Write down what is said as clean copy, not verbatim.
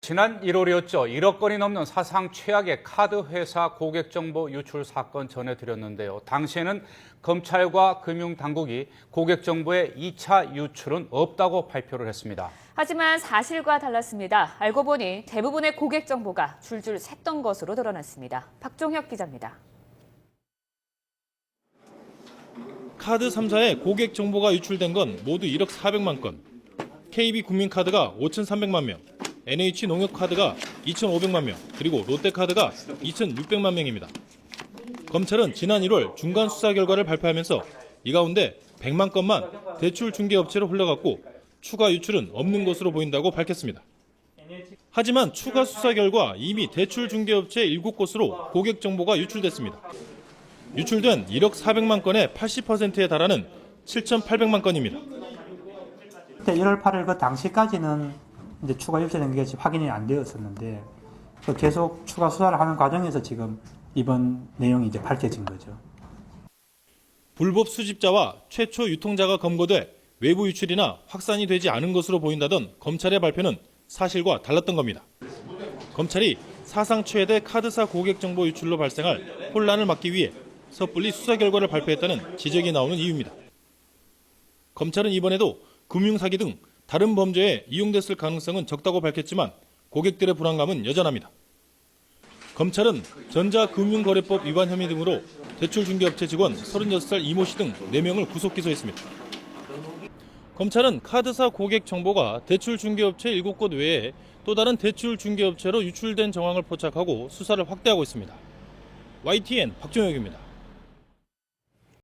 지난 1월이었죠. 1억 건이 넘는 사상 최악의 카드 회사 고객 정보 유출 사건 전해드렸는데요. 당시에는 검찰과 금융당국이 고객 정보의 2차 유출은 없다고 발표를 했습니다. 하지만 사실과 달랐습니다. 알고 보니 대부분의 고객 정보가 줄줄 샜던 것으로 드러났습니다. 박종혁 기자입니다. 카드 3사의 고객 정보가 유출된 건 모두 1억 400만 건, KB국민카드가 5,300만 명, NH농협카드가 2,500만 명, 그리고 롯데카드가 2,600만 명입니다. 검찰은 지난 1월 중간 수사 결과를 발표하면서 이 가운데 100만 건만 대출 중개업체로 흘러갔고 추가 유출은 없는 것으로 보인다고 밝혔습니다. 하지만 추가 수사 결과 이미 대출 중개업체 7곳으로 고객 정보가 유출됐습니다. 유출된 1억 400만 건의 80%에 달하는 7,800만 건입니다. 1월 8일 그 당시까지는 이제 추가 유출된 게 확인이 안 되었었는데 계속 추가 수사를 하는 과정에서 지금 이번 내용이 이제 밝혀진 거죠. 불법 수집자와 최초 유통자가 검거돼 외부 유출이나 확산이 되지 않은 것으로 보인다던 검찰의 발표는 사실과 달랐던 겁니다. 검찰이 사상 최대 카드사 고객 정보 유출로 발생할 혼란을 막기 위해 섣불리 수사 결과를 발표했다는 지적이 나오는 이유입니다. 검찰은 이번에도 금융사기 등 다른 범죄에 이용됐을 가능성은 적다고 밝혔지만 고객들의 불안감은 여전합니다. 검찰은 전자금융거래법 위반 혐의 등으로 대출중개업체 직원 36살 이모 씨 등 4명을 구속 기소했습니다. 검찰은 카드사 고객 정보가 대출중개업체 7곳 외에 또 다른 대출중개업체로 유출된 정황을 포착하고 수사를 확대하고 있습니다. YTN 박종혁입니다.